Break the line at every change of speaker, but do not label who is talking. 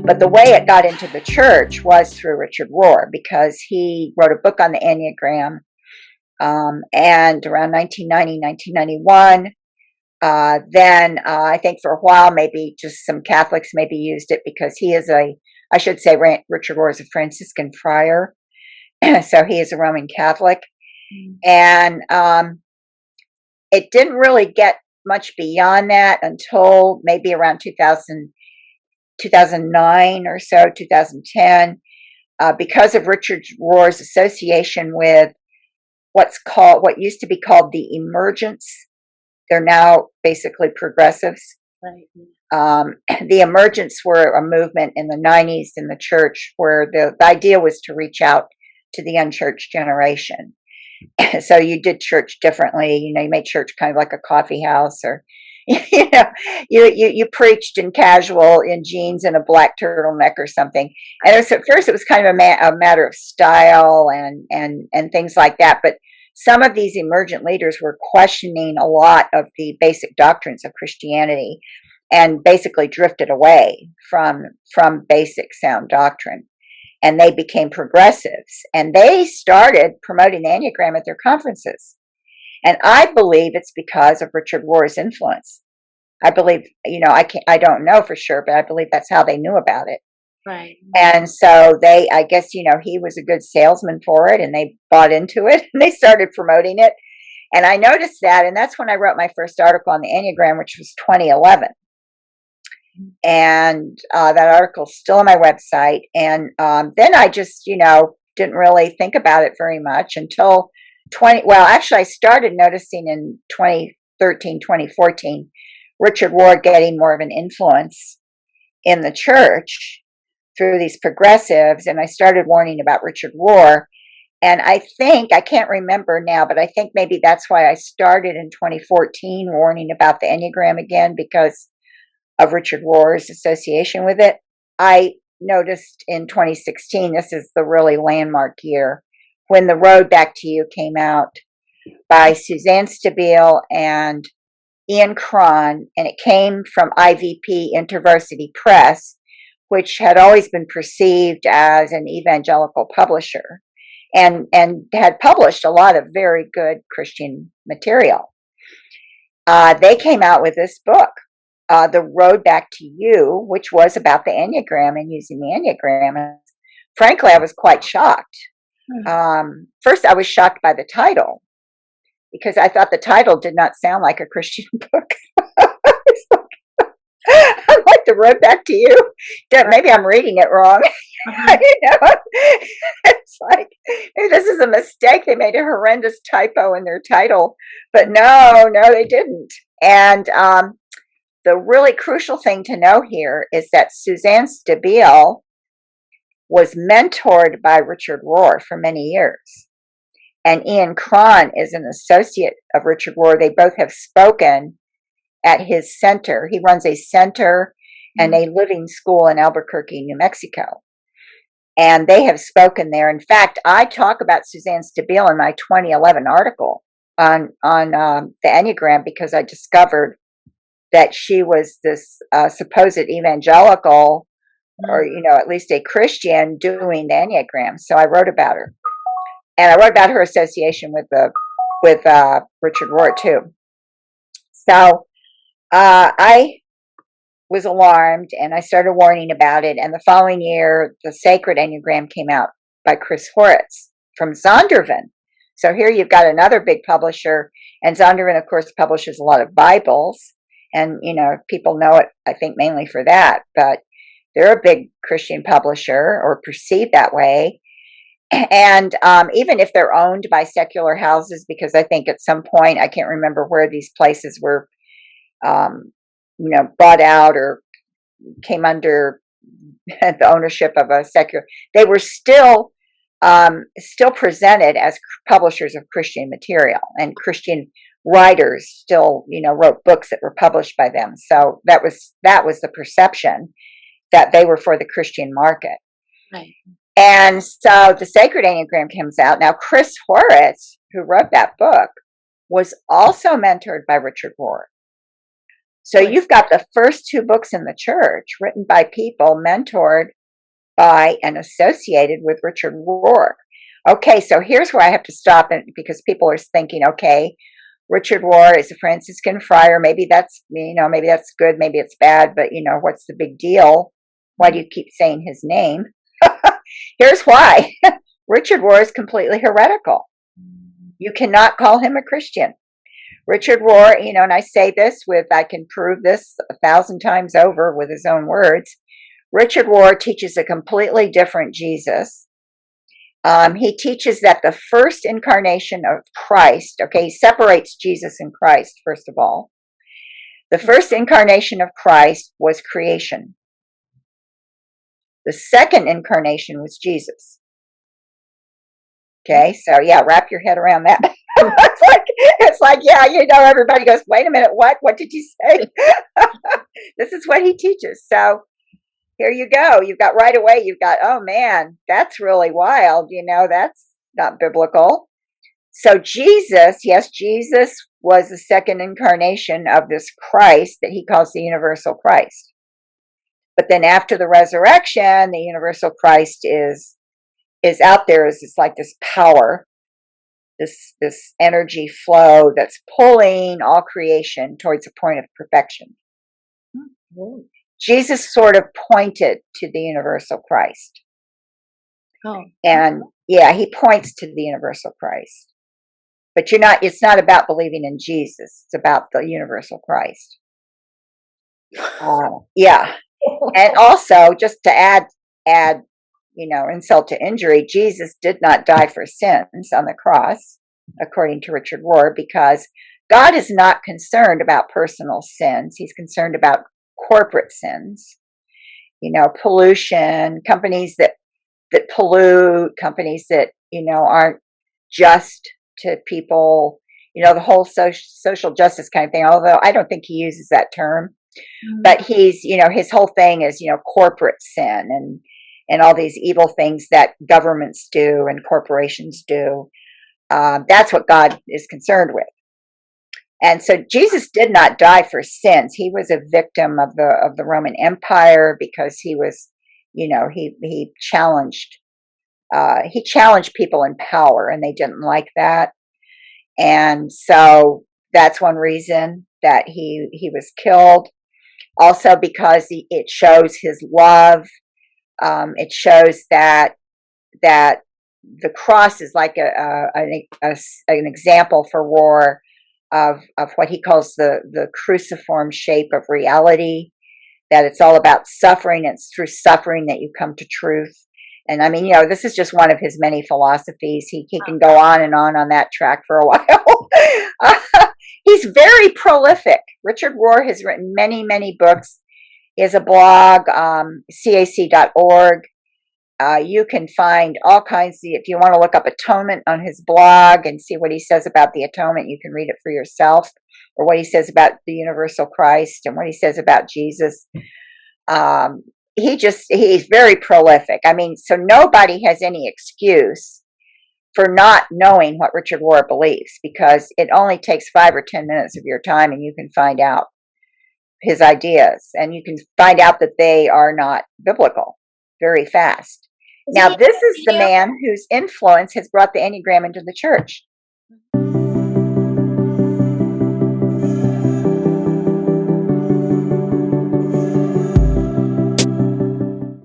But the way it got into the church was through Richard Rohr, because he wrote a book on the Enneagram, and around 1990, 1991. Then I think for a while, maybe just some Catholics maybe used it, because he is I should say, Richard Rohr is a Franciscan friar, so he is a Roman Catholic. And it didn't really get much beyond that until maybe around 2009 or so, 2010, because of Richard Rohr's association with what used to be called the Emergents. They're now basically progressives.
Right.
The Emergents were a movement in the 90s in the church where the idea was to reach out to the unchurched generation. So you did church differently. You made church kind of like a coffee house, or you preached in casual, in jeans and a black turtleneck or something. And at first it was kind of a matter of style and things like that. But some of these emergent leaders were questioning a lot of the basic doctrines of Christianity, and basically drifted away from basic sound doctrine. And they became progressives, and they started promoting the Enneagram at their conferences. And I believe it's because of Richard Rohr's influence. I believe, I don't know for sure, but I believe that's how they knew about it.
Right.
And so I guess, he was a good salesman for it, and they bought into it, and they started promoting it. And I noticed that, and that's when I wrote my first article on the Enneagram, which was 2011. And that article's still on my website. And then I just, didn't really think about it very much until actually I started noticing in 2013, 2014, Richard Rohr getting more of an influence in the church through these progressives. And I started warning about Richard Rohr. And I can't remember now, but I think maybe that's why I started in 2014 warning about the Enneagram again, because of Richard Rohr's association with it. I noticed in 2016, this is the really landmark year, when The Road Back to You came out by Suzanne Stabile and Ian Cron, and it came from IVP InterVarsity Press, which had always been perceived as an evangelical publisher, and had published a lot of very good Christian material. They came out with this book, The Road Back to You, which was about the Enneagram and using the Enneagram. And frankly, I was quite shocked. First, I was shocked by the title, because I thought the title did not sound like a Christian book. I'm like, The Road Back to You? Maybe I'm reading it wrong. It's like, maybe this is a mistake. They made a horrendous typo in their title. But no, they didn't. And the really crucial thing to know here is that Suzanne Stabile was mentored by Richard Rohr for many years. And Ian Cron is an associate of Richard Rohr. They both have spoken at his center. He runs a center and a living school in Albuquerque, New Mexico. And they have spoken there. In fact, I talk about Suzanne Stabile in my 2011 article on the Enneagram, because I discovered that she was this supposed evangelical, or at least a Christian, doing the Enneagram. So I wrote about her, and I wrote about her association with Richard Rohr too. So I was alarmed, and I started warning about it. And the following year, the Sacred Enneagram came out by Chris Horitz from Zondervan. So here you've got another big publisher, and Zondervan, of course, publishes a lot of Bibles. And, people know it, I think, mainly for that. But they're a big Christian publisher, or perceived that way. And even if they're owned by secular houses, because I think at some point, I can't remember where these places were, bought out or came under the ownership of a secular, they were still presented as publishers of Christian material, and Christian writers still, wrote books that were published by them. So that was the perception, that they were for the Christian market.
Right.
And so the Sacred Enneagram comes out. Now, Chris Horitz, who wrote that book, was also mentored by Richard Rohr. So you've got the first two books in the church written by people mentored by and associated with Richard Rohr. Okay, so here's where I have to stop, and because people are thinking, okay, Richard Rohr is a Franciscan friar. Maybe that's, maybe that's good, maybe it's bad, but what's the big deal? Why do you keep saying his name? Here's why. Richard Rohr is completely heretical. You cannot call him a Christian. Richard Rohr, and I say this I can prove this 1,000 times over with his own words. Richard Rohr teaches a completely different Jesus. He teaches that the first incarnation of Christ, okay, he separates Jesus and Christ, first of all. The first incarnation of Christ was creation. The second incarnation was Jesus. Okay, so yeah, wrap your head around that. it's like, yeah, everybody goes, wait a minute, what? What did you say? This is what he teaches. So here you go. You've got right away, oh man, that's really wild. That's not biblical. So Jesus, yes, Jesus was the second incarnation of this Christ that he calls the universal Christ. But then after the resurrection, the universal Christ is out there as it's like this power, this energy flow that's pulling all creation towards a point of perfection. Mm-hmm. Jesus sort of pointed to the universal Christ.
Oh.
And yeah, he points to the universal Christ. But it's not about believing in Jesus. It's about the universal Christ. Yeah. And also, just to add, insult to injury, Jesus did not die for sins on the cross, according to Richard Rohr, because God is not concerned about personal sins. He's concerned about corporate sins, pollution, companies that pollute, companies that, aren't just to people, the whole social justice kind of thing, although I don't think he uses that term. Mm-hmm. But he's, his whole thing is, corporate sin and all these evil things that governments do and corporations do. That's what God is concerned with. And so Jesus did not die for sins. He was a victim of the Roman Empire because he was, he challenged people in power, and they didn't like that. And so that's one reason that he was killed. Also because it shows his love. It shows that the cross is like an example for Rohr of what he calls the cruciform shape of reality, that it's all about suffering. It's through suffering that you come to truth. And I mean, this is just one of his many philosophies. He can go on that track for a while. He's very prolific. Richard Rohr has written many, many books. He has a blog, cac.org. You can find all kinds if you want to look up atonement on his blog and see what he says about the atonement, you can read it for yourself, or what he says about the universal Christ and what he says about Jesus. He's very prolific. I mean, so nobody has any excuse for not knowing what Richard Rohr believes, because it only takes 5 or 10 minutes of your time and you can find out his ideas, and you can find out that they are not biblical very fast. Now, this is the man whose influence has brought the Enneagram into the church.